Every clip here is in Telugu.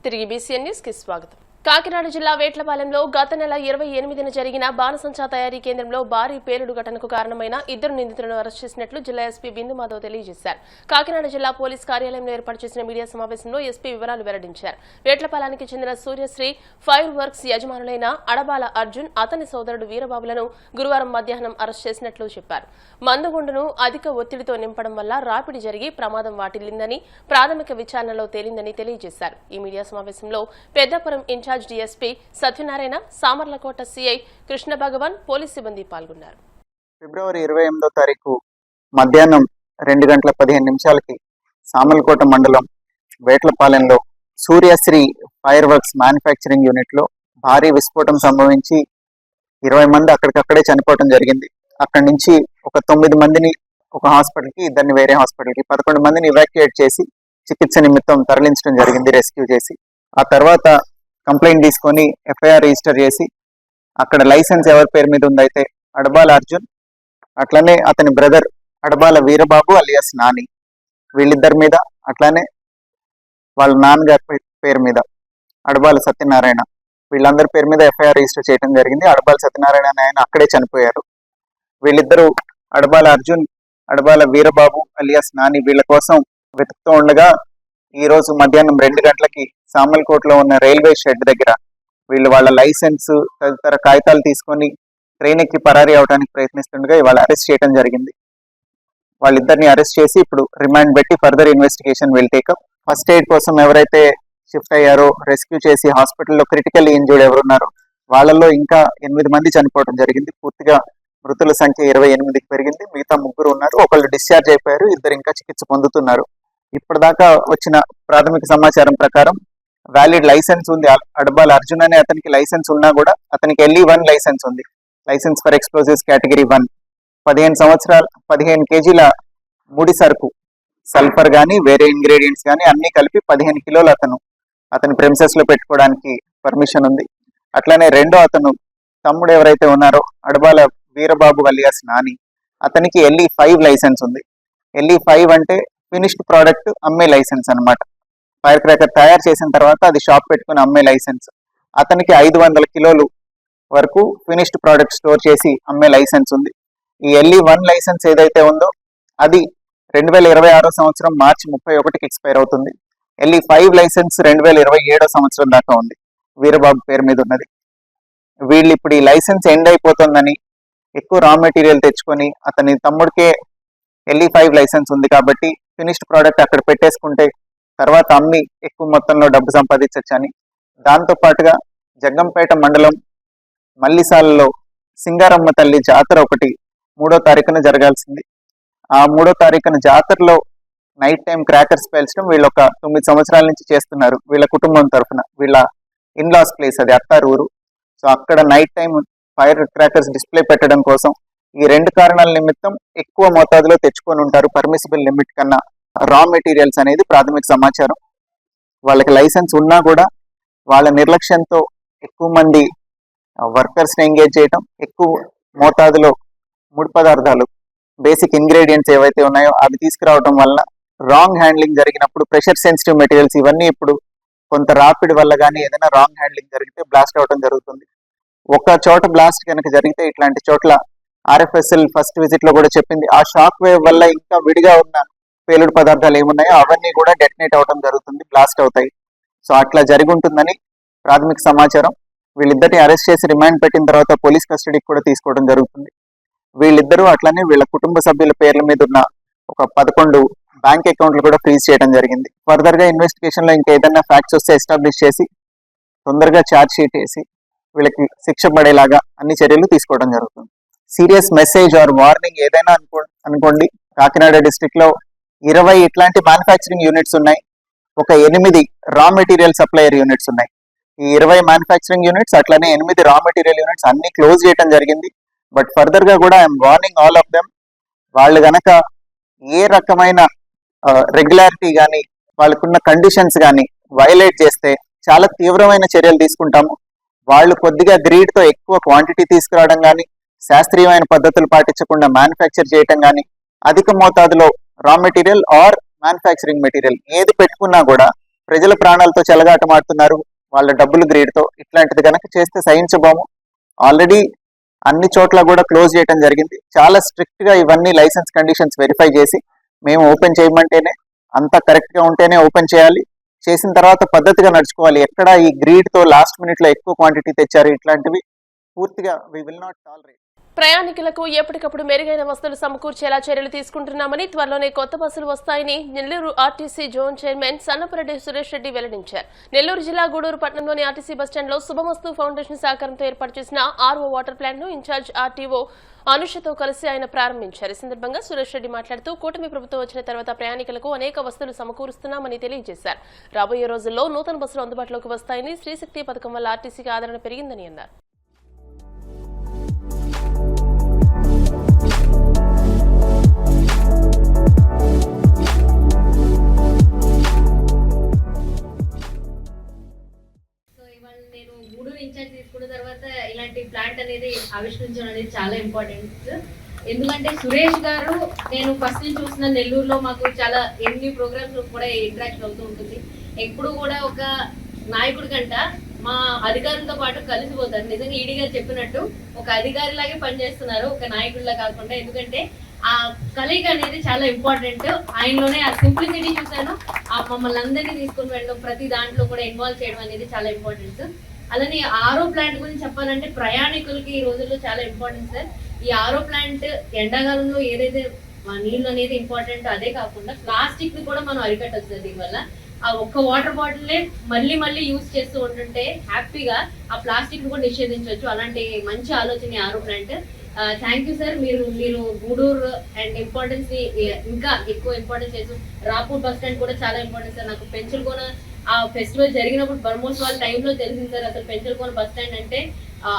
తిరిగి బీసీఎన్ న్యూస్ కి స్వాగతం. కాకినాడ జిల్లా వేట్లపాలెంలో గత నెల 28న జరిగిన బాణసంచా తయారీ కేంద్రంలో భారీ పేలుడు ఘటనకు కారణమైన 2 నిందితులను అరెస్ట్ చేసినట్లు జిల్లా ఎస్పీ బిందు మాధవ్ తెలియజేశారు. కాకినాడ జిల్లా పోలీస్ కార్యాలయంలో ఏర్పాటు చేసిన మీడియా సమావేశంలో ఎస్పీ వివరాలు వెల్లడించారు. వేట్లపాలానికి చెందిన సూర్యశ్రీ ఫైర్ వర్క్స్ యజమానులైన అడబాల అర్జున్, అతని సోదరుడు వీరబాబులను గురువారం మధ్యాహ్నం అరెస్ట్ చేసినట్లు చెప్పారు. మందుగుండును అధిక ఒత్తిడితో నింపడం వల్ల రాపిడి జరిగి ప్రమాదం వాటిల్లిందని ప్రాథమిక విచారణలో తేలిందని తెలియజేశారు. ఈ మీడియా సమావేశంలో Peddapuram in-charge DSP Satyanarayana, Samarlakota CI Krishna Bhagavan, police సిబ్బంది పాల్గొన్నారు. ఫిబ్రవరి 28వ తారీఖు మధ్యాహ్నం 2:15 సామర్లకోట మండలం వేట్లపాలెంలో Suryasri fireworks manufacturing unit లో భారీ విస్ఫోటం సంభవించి 20 మంది అక్కడికక్కడే చనిపోవడం జరిగింది. అక్కడి నుంచి ఒక 9 మందిని ఒక హాస్పిటల్కి, 2 వేరే హాస్పిటల్కి, 11 మందిని ఇవాక్యుయేట్ చేసి చికిత్స నిమిత్తం తరలించడం జరిగింది, రెస్క్యూ చేసి. ఆ తర్వాత కంప్లైంట్ తీసుకొని ఎఫ్ఐఆర్ రిజిస్టర్ చేసి అక్కడ లైసెన్స్ ఎవరి పేరు మీద ఉందైతే అడబాల అర్జున్, అట్లనే అతని బ్రదర్ అడబాల వీరబాబు అలియాస్ నాని, వీళ్ళిద్దరి మీద, అట్లానే వాళ్ళ నాన్నగారి పేరు మీద అడబాల సత్యనారాయణ, వీళ్ళందరి పేరు మీద ఎఫ్ఐఆర్ రిజిస్టర్ చేయడం జరిగింది. అడబాల సత్యనారాయణ ఆయన అక్కడే చనిపోయారు. వీళ్ళిద్దరూ అడబాల అర్జున్, అడబాల వీరబాబు అలియాస్ నాని వీళ్ళ కోసం వెతుకుతూ ఉండగా ఈ రోజు మధ్యాహ్నం 2 గంటలకి సామర్లకోటలో ఉన్న రైల్వే షెడ్ దగ్గర వీళ్ళు వాళ్ళ లైసెన్స్ తదితర కాగితాలు తీసుకొని ట్రైన్ ఎక్కి పరారీ అవడానికి ప్రయత్నిస్తుండగా ఇవాళ అరెస్ట్ చేయడం జరిగింది. వాళ్ళిద్దరిని అరెస్ట్ చేసి ఇప్పుడు రిమాండ్ పెట్టి further investigation will take up. First aid కోసం ఎవరైతే షిఫ్ట్ అయ్యారో, రెస్క్యూ చేసి హాస్పిటల్లో క్రిటికల్ ఇంజూర్డ్ ఎవరున్నారో వాళ్ళల్లో ఇంకా 8 మంది చనిపోవడం జరిగింది. పూర్తిగా మృతుల సంఖ్య 28కి పెరిగింది. మిగతా 3 ఉన్నారు. ఒకళ్ళు డిశ్చార్జ్ అయిపోయారు, 2 ఇంకా చికిత్స పొందుతున్నారు. ఇప్పటిదాకా వచ్చిన ప్రాథమిక సమాచారం ప్రకారం వ్యాలిడ్ లైసెన్స్ ఉంది. అడబాల అర్జున్ అనే అతనికి లైసెన్స్ ఉన్నా కూడా అతనికి LE1 లైసెన్స్ ఉంది, లైసెన్స్ ఫర్ ఎక్స్ప్లోజివ్స్ కేటగిరీ 1. 15 కేజీల ముడి సరుకు, సల్ఫర్ కానీ వేరే ఇంగ్రీడియంట్స్ కానీ అన్ని కలిపి 15 కిలోలు అతని ప్రెమిసెస్ లో పెట్టుకోవడానికి పర్మిషన్ ఉంది. అట్లనే రెండో అతను తమ్ముడు ఎవరైతే ఉన్నారో అడబాల వీరబాబు అలియాస్ నాని, అతనికి LE5 లైసెన్స్ ఉంది. LE5 అంటే ఫినిష్డ్ ప్రోడక్ట్ అమ్మే లైసెన్స్ అన్నమాట. ఫైర్ క్రాకర్ తయారు చేసిన తర్వాత అది షాప్ పెట్టుకుని అమ్మే లైసెన్స్. అతనికి 500 కిలోలు వరకు ఫినిష్డ్ ప్రోడక్ట్ స్టోర్ చేసి అమ్మే లైసెన్స్ ఉంది. ఈ LE1 లైసెన్స్ ఏదైతే ఉందో అది 2026 సంవత్సరం మార్చి 31కి ఎక్స్పైర్ అవుతుంది. LE5 లైసెన్స్ 2027 సంవత్సరం దాకా ఉంది, వీరబాబు పేరు మీద ఉన్నది. వీళ్ళు ఇప్పుడు ఈ లైసెన్స్ ఎండ్ అయిపోతుందని ఎక్కువ రా మెటీరియల్ తెచ్చుకొని, అతని తమ్ముడికే LE5 లైసెన్స్ ఉంది కాబట్టి ఫినిష్డ్ ప్రోడక్ట్ అక్కడ పెట్టేసుకుంటే తర్వాత అమ్మి ఎక్కువ మొత్తంలో డబ్బు సంపాదించవచ్చని, దాంతో పాటుగా జగ్గంపేట మండలం మల్లిసాలలో సింగారమ్మ తల్లి జాతర ఒకటి 3వ తారీఖున జరగాల్సింది. ఆ 3వ తారీఖున జాతరలో నైట్ టైం క్రాకర్స్ పేల్చడం వీళ్ళు ఒక 9 సంవత్సరాల నుంచి చేస్తున్నారు. వీళ్ళ కుటుంబం తరఫున, వీళ్ళ ఇన్లాస్ ప్లేస్ అది అత్తారు ఊరు. సో అక్కడ night time fire crackers display పెట్టడం కోసం ఈ 2 కారణాల నిమిత్తం ఎక్కువ మోతాదులో తెచ్చుకొని ఉంటారు, పర్మిసిబుల్ లిమిట్ కన్నా రా మెటీరియల్స్ అనేది ప్రాథమిక సమాచారం. వాళ్ళకి లైసెన్స్ ఉన్నా కూడా వాళ్ళ నిర్లక్ష్యంతో ఎక్కువ మంది వర్కర్స్ని ఎంగేజ్ చేయటం, ఎక్కువ మోతాదులో ముడి పదార్థాలు, బేసిక్ ఇంగ్రీడియంట్స్ ఏవైతే ఉన్నాయో అవి తీసుకురావడం వల్ల రాంగ్ హ్యాండ్లింగ్ జరిగినప్పుడు ప్రెషర్ సెన్సిటివ్ మెటీరియల్స్ ఇవన్నీ ఇప్పుడు కొంత రాపిడ్ వల్ల కానీ ఏదైనా రాంగ్ హ్యాండ్లింగ్ జరిగితే బ్లాస్ట్ అవడం జరుగుతుంది. ఒక చోట బ్లాస్ట్ కనుక జరిగితే ఇట్లాంటి చోట్ల RFSL ఫస్ట్ విజిట్ లో కూడా చెప్పింది, ఆ షాక్ వేవ్ వల్ల ఇంకా విడిగా ఉన్న పేలుడు పదార్థాలు ఏమున్నాయో అవన్నీ కూడా డెటనేట్ అవడం జరుగుతుంది, బ్లాస్ట్ అవుతాయి. సో అట్లా జరిగి ఉంటుందని ప్రాథమిక సమాచారం. వీళ్ళిద్దరిని అరెస్ట్ చేసి రిమాండ్ పెట్టిన తర్వాత పోలీస్ కస్టడీకి కూడా తీసుకోవడం జరుగుతుంది. వీళ్ళిద్దరూ అట్లనే వీళ్ళ కుటుంబ సభ్యుల పేర్ల మీద ఉన్న ఒక 11 బ్యాంక్ అకౌంట్లు కూడా ఫ్రీజ్ చేయడం జరిగింది. ఫర్దర్ గా ఇన్వెస్టిగేషన్ లో ఇంకా ఏదైనా ఫ్యాక్ట్స్ వస్తే ఎస్టాబ్లిష్ చేసి తొందరగా ఛార్జ్ షీట్ వేసి వీళ్ళకి శిక్ష పడేలాగా అన్ని చర్యలు తీసుకోవడం జరుగుతుంది. సీరియస్ మెసేజ్ ఆర్ వార్నింగ్ ఏదైనా అనుకోండి, కాకినాడ డిస్ట్రిక్ట్ లో 20 ఇట్లాంటి మ్యానుఫ్యాక్చరింగ్ యూనిట్స్ ఉన్నాయి, ఒక 8 రా మెటీరియల్ సప్లయర్ యూనిట్స్ ఉన్నాయి. ఈ 20 మ్యానుఫ్యాక్చరింగ్ యూనిట్స్ అట్లనే 8 రా మెటీరియల్ యూనిట్స్ అన్ని క్లోజ్ చేయడం జరిగింది. బట్ ఫర్దర్ గా కూడా I'm warning all of them, వాళ్ళు గనక ఏ రకమైన రెగ్యులారిటీ కానీ వాళ్ళకున్న కండిషన్స్ కానీ వైలేట్ చేస్తే చాలా తీవ్రమైన చర్యలు తీసుకుంటాము. వాళ్ళు కొద్దిగా గ్రీడ్ తో ఎక్కువ క్వాంటిటీ తీసుకురావడం కానీ, శాస్త్రీయమైన పద్ధతులు పాటించకుండా మ్యానుఫ్యాక్చర్ చేయటం కానీ, అధిక మోతాదులో raw material or manufacturing material ఏది పెట్టుకున్నా కూడా ప్రజల ప్రాణాలతో చెలగాటమాడుతున్నారు వాళ్ళ డబ్బులు గ్రేడ్తో. ఇట్లాంటిది కనుక చేస్తే సహించబోము. ఆల్రెడీ అన్ని చోట్ల కూడా క్లోజ్ చేయడం జరిగింది. చాలా స్ట్రిక్ట్ గా ఇవన్నీ లైసెన్స్ కండిషన్స్ వెరిఫై చేసి మేము ఓపెన్ చేయమంటేనే, అంతా కరెక్ట్ గా ఉంటేనే ఓపెన్ చేయాలి. చేసిన తర్వాత పద్ధతిగా నడుచుకోవాలి. ఎక్కడ ఈ గ్రీడ్ తో లాస్ట్ మినిట్ లో ఎక్కువ క్వాంటిటీ తెచ్చారు, ఇట్లాంటివి పూర్తిగా వి విల్ నాట్ టాలరేట్. ప్రయాణికులకు ఎప్పటికప్పుడు మెరుగైన వసతులు సమకూర్చేలా చర్యలు తీసుకుంటున్నామని, త్వరలోనే కొత్త బస్సులు వస్తాయని Nellore RTC zone chairman Sannapareddy Suresh Reddy వెల్లడించారు. నెల్లూరు జిల్లా గూడూరు పట్టణంలోని ఆర్టీసీ బస్టాండ్లో శుభమస్తు ఫౌండేషన్ సహకారంతో ఏర్పాటు చేసిన ఆర్ఓ వాటర్ ప్లాంట్ ను ఇన్ఛార్జ్ ఆర్టీఓ అనుషతో కలిసి ఆయన ప్రారంభించారు. ఈ సందర్భంగా సురేష్ రెడ్డి మాట్లాడుతూ, కూటమి ప్రభుత్వం వచ్చిన తర్వాత ప్రయాణికులకు అనేక వసతులు సమకూరుస్తున్నామని తెలియజేశారు. రాబోయే రోజుల్లో నూతన బస్సులు అందుబాటులోకి వస్తాయని, శ్రీశక్తి పథకం వల్ల ఆర్టీసీకి ఆదరణ పెరిగిందని అన్నారు. తీసుకున్న తర్వాత ఇలాంటి ప్లాంట్ అనేది ఆవిష్కరించడం అనేది చాలా ఇంపార్టెంట్. ఎందుకంటే సురేష్ గారు నేను ఫస్ట్ నుంచి చూసిన నెల్లూరులో మాకు చాలా ఎన్ని ప్రోగ్రామ్స్ కూడా ఇంటరాక్షన్ అవుతూ ఉంటుంది. ఎప్పుడు కూడా ఒక నాయకుడి కంట మా అధికారులతో పాటు కలిసిపోతారు. నిజంగా ఈడీ గారు చెప్పినట్టు ఒక అధికారిలాగే పనిచేస్తున్నారు, ఒక నాయకుడిలా కాకుండా. ఎందుకంటే ఆ కలయిక అనేది చాలా ఇంపార్టెంట్. ఆయనలోనే ఆ సింప్లిసిటీ చూశాను. ఆ మమ్మల్ని అందరినీ తీసుకుని వెళ్ళడం, ప్రతి దాంట్లో కూడా ఇన్వాల్వ్ చేయడం అనేది చాలా ఇంపార్టెంట్. అలానే ఆరో ప్లాంట్ గురించి చెప్పాలంటే ప్రయాణికులకి ఈ రోజుల్లో చాలా ఇంపార్టెంట్ సార్. ఈ ఆరో ప్లాంట్ ఎండాకాలంలో ఏదైతే నీళ్ళు అనేది ఇంపార్టెంట్, అదే కాకుండా ప్లాస్టిక్ ని కూడా మనం అరికట్టచ్చు సార్. దీనివల్ల ఆ ఒక్క వాటర్ బాటిల్ మళ్ళీ మళ్ళీ యూజ్ చేస్తూ ఉంటుంటే హ్యాపీగా ఆ ప్లాస్టిక్ ని కూడా నిషేధించవచ్చు. అలాంటి మంచి ఆలోచన ఆరో ప్లాంట్. Thank you sir. మీరు గూడూరు అండ్ ఇంపార్టెన్స్ ని ఇంకా ఎక్కువ ఇంపార్టెన్స్ చేస్తూ, రాపూర్ బస్ స్టాండ్ కూడా చాలా ఇంపార్టెంట్ సార్. నాకు పెంచులకోన ఆ ఫెస్టివల్ జరిగినప్పుడు బ్రహ్మోత్సవాల టైంలో తెలిసింది సార్ అసలు పెంచులకోన బస్ స్టాండ్ అంటే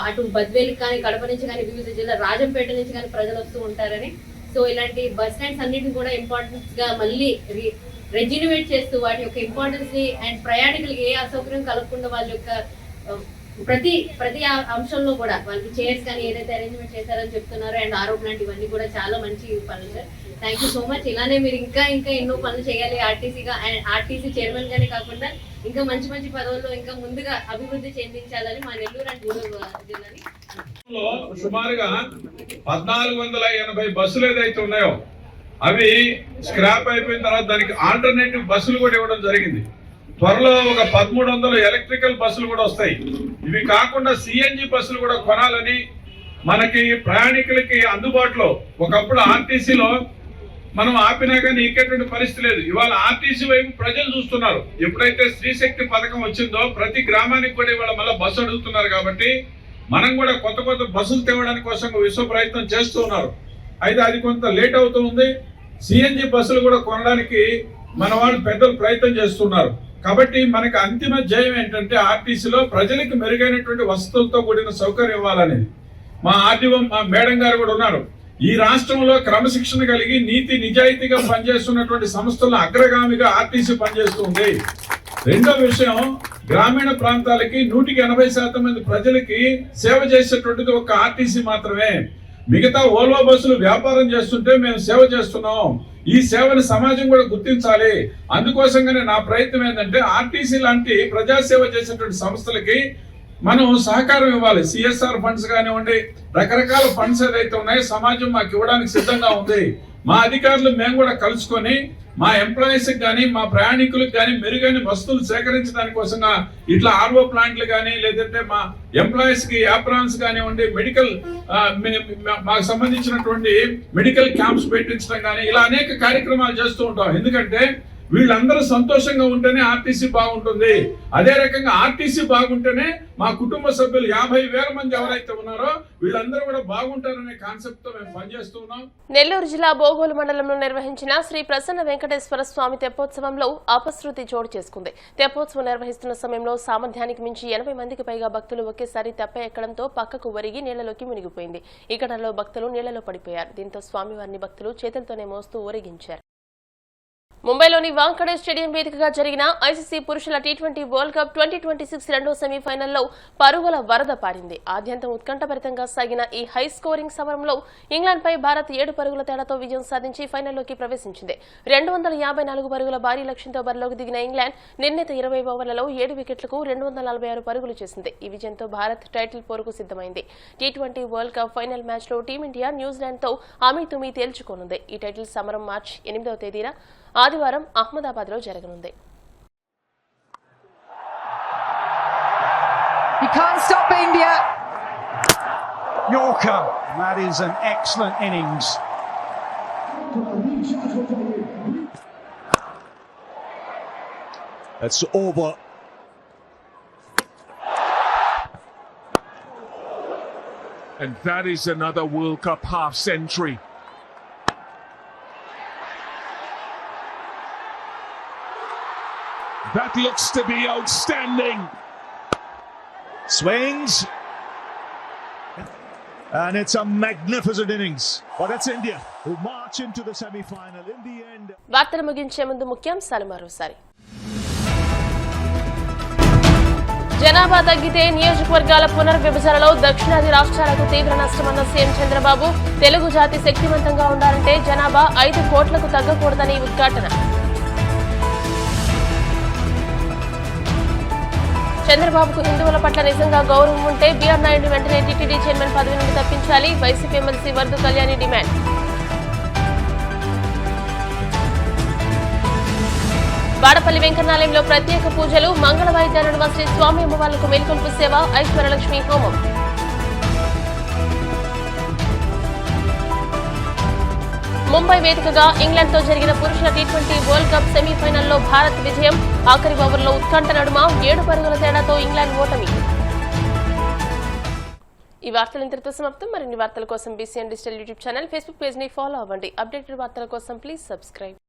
అటు బద్వేలికి కానీ, కడప నుంచి కానీ, వివిధ జిల్లా రాజంపేట నుంచి కానీ ప్రజలు వస్తూ ఉంటారని. సో ఇలాంటి బస్ స్టాండ్స్ అన్నిటిని కూడా ఇంపార్టెన్స్ గా మళ్ళీ రెజ్యూనివేట్ చేస్తూ వాటి యొక్క ఇంపార్టెన్స్ ని అండ్ ప్రయాణికులకు ఏ అసౌకర్యం కలగకుండా వాళ్ళ యొక్క ప్రతి అంశంలో కూడా వాళ్ళకి చైర్స్ కానీ ఏదైతే అరేంజ్మెంట్ చేశారని చెప్తున్నారు. అండ్ ఆరోప్ లాంటి ఇవన్నీ కూడా చాలా మంచి పనులు sir. Thank you so much. ఇలానే మీరు ఇంకా ఎన్నో పనులు చేయాలి ఆర్టీసీగా. అండ్ ఆర్టీసీ చైర్మన్ గానే కాకుండా ఇంకా మంచి మంచి పదవుల్లో ఇంకా ముందుగా అభివృద్ధి చెందించాలని మా నెల్లూరు అండ్ గూడూరు జిల్లాని. సుమారుగా 1480 బస్సులు ఏదైతే ఉన్నాయో అవి స్క్రాప్ అయిపోయిన తర్వాత దానికి ఆల్టర్నేటివ్ బస్సులు కూడా ఇవ్వడం జరిగింది. త్వరలో ఒక 1300 ఎలక్ట్రికల్ బస్సులు కూడా వస్తాయి. ఇవి కాకుండా సిఎన్జి బస్సులు కూడా కొనాలని మనకి ప్రయాణికులకి అందుబాటులో. ఒకప్పుడు ఆర్టీసీలో మనం ఆపినా కానీ ఎక్కేటువంటి పరిస్థితి లేదు. ఇవాళ ఆర్టీసీ వైపు ప్రజలు చూస్తున్నారు. ఎప్పుడైతే స్త్రీశక్తి పథకం వచ్చిందో ప్రతి గ్రామానికి కూడా ఇవాళ మళ్ళీ బస్సు అడుగుతున్నారు. కాబట్టి మనం కూడా కొత్త బస్సులు తేవడానికి కోసం విశ్వ ప్రయత్నం చేస్తూ ఉన్నారు. అయితే అది కొంత లేట్ అవుతూ ఉంది. సిఎన్జి బస్సులు కూడా కొనడానికి మన వాళ్ళు పెద్దలు ప్రయత్నం చేస్తున్నారు. కాబట్టి మనకి అంతిమ ధ్యేయం ఏంటంటే ఆర్టీసీలో ప్రజలకు మెరుగైనటువంటి వసతులతో కూడిన సౌకర్యం ఇవ్వాలనేది. మా ఆర్టీఓ మా మేడం గారు కూడా ఉన్నారు. ఈ రాష్ట్రంలో క్రమశిక్షణ కలిగి నీతి నిజాయితీగా పనిచేస్తున్నటువంటి సంస్థల అగ్రగామిగా ఆర్టీసీ పనిచేస్తుంది. రెండో విషయం, గ్రామీణ ప్రాంతాలకి 180% మంది ప్రజలకి సేవ చేసేటువంటిది ఒక ఆర్టీసీ మాత్రమే. మిగతా ఓల్వో బస్సులు వ్యాపారం చేస్తుంటే మేము సేవ చేస్తున్నాం. ఈ సేవని సమాజం కూడా గుర్తించాలి. అందుకోసంగానే నా ప్రయత్నం ఏంటంటే ఆర్టీసీ లాంటి ప్రజాసేవ చేసేటువంటి సంస్థలకి మనం సహకారం ఇవ్వాలి. సిఎస్ఆర్ ఫండ్స్ కానివ్వండి, రకరకాల ఫండ్స్ ఏదైతే ఉన్నాయో సమాజం మాకు ఇవ్వడానికి సిద్ధంగా ఉంది. మా అధికారులు మేము కూడా కలుసుకొని మా ఎంప్లాయీస్ కానీ మా ప్రయాణికులకు కానీ మెరుగైన వస్తువులు సేకరించడానికి కోసంగా ఇట్లా ఆర్ఓ ప్లాంట్లు కానీ, లేదంటే మా ఎంప్లాయీస్ కి యాప్రాన్స్ కానివ్వండి, మెడికల్ మాకు సంబంధించినటువంటి మెడికల్ క్యాంప్స్ పెట్టించడం కానీ, ఇలా అనేక కార్యక్రమాలు చేస్తూ ఉంటాం. ఎందుకంటే వీళ్ళందరూ సంతోషంగా ఉంటేనే ఆర్టీసీ బాగుంటుంది. అదే రకంగా ఆర్టీసీ బాగుంటేనే మా కుటుంబ సభ్యులు 50,000 మంది ఎవరైతే ఉన్నారో వీళ్ళందరూ కూడా బాగుంటారనే కాన్సెప్ట్ తో మేము పనిచేస్తూ ఉన్నాం. నెల్లూరు జిల్లా బోగోలు మండలంలో నిర్వహించిన శ్రీ ప్రసన్న వెంకటేశ్వర స్వామి తెప్పోత్సవంలో అపశృతి చోటు చేసుకుంది. తెప్పోత్సవం నిర్వహిస్తున్న సమయంలో సామర్థ్యానికి మించి 80 మందికి పైగా భక్తులు ఒకేసారి తెప్ప ఎక్కడంతో పక్కకు ఒరిగి నీళ్లలోకి మునిగిపోయింది. ఈ ఘటనలో భక్తులు నీళ్లలో పడిపోయారు. దీంతో స్వామివారిని భక్తులు చేతులతోనే మోస్తూ ఊరేగించారు. ముంబైలోని వాంఖడే స్టేడియం వేదికగా జరిగిన ఐసీసీ పురుషుల టీ20 వరల్డ్ కప్ 2026 రెండో సెమీఫైనల్లో పరుగుల వరద పారింది. ఆద్యంతం ఉత్కంఠభరితంగా సాగిన ఈ హై స్కోరింగ్ సమరంలో ఇంగ్లాండ్పై భారత్ 7 పరుగుల తేడాతో విజయం సాధించి ఫైనల్లోకి ప్రవేశించింది. 254 పరుగుల భారీ లక్ష్యంతో బరిలోకి దిగిన ఇంగ్లాండ్ నిర్ణీత 20 ఓవర్లలో 7 వికెట్లకు 246 పరుగులు చేసింది. ఈ విజయంతో భారత్ టైటిల్ పోరుకు సిద్ధమైంది. టీ20 వరల్డ్ కప్ ఫైనల్ మ్యాచ్లో టీమిండియా న్యూజిలాండ్తో అమీతుమీ తేల్చుకోనుంది. ఈ టైటిల్ సమరం మార్చి 8వ తేదీన ఆదివారం అహ్మదాబాద్లో జరగనుంది. You can't stop India. Yorker, that is an excellent innings. That's over. And that is another World Cup half century. That looks to be outstanding. Swings. And it's a magnificent innings. But it's India who march into the semi-final in the end. వార్తలు ముగించే ముందు ముఖ్యాంశాలు మరోసారి. జనాభా తగ్గితే నియోజకవర్గాల పునర్విభజనలో దక్షిణాది రాష్ట్రాలకు తీవ్ర నష్టమన్న సీఎం చంద్రబాబు. తెలుగు జాతి శక్తివంతంగా ఉండాలంటే జనాభా 5 కోట్లకు తగ్గకూడదని ఉద్ఘాటన. చంద్రబాబుకు హిందువుల పట్ల నిజంగా గౌరవం ఉంటే బీఆర్ నాయుడు వెంటనే టీటీడీ చైర్మన్ పదవి నుండి తప్పించాలి. YCP MLC Varudu Kalyani demand. Vadapalli వెంకన్నాలయంలో ప్రత్యేక పూజలు. మంగళ వాయిద్యాల నడుమ శ్రీ స్వామి అమ్మవార్లకు మేల్కొల్పు సేవ. ఐశ్వర్యలక్ష్మి హోమం. ముంబై వేదికగా ఇంగ్లాండ్తో జరిగిన పురుషుల టీ20 వరల్డ్ కప్ సెమీఫైనల్లో భారత్ విజయం. ఆఖరి ఓవర్లో ఉత్కంఠ నడుమ 7 పరుగుల తేడాతో ఇంగ్లాండ్ ఓటమి. ఈ వార్తలు ఇంతటితో సమాప్తం. మరిన్ని వార్తల కోసం BCN digital YouTube channel, Facebook page ని ఫాలో అవ్వండి. అప్డేటెడ్ వార్తల కోసం ప్లీజ్ సబ్స్క్రైబ్.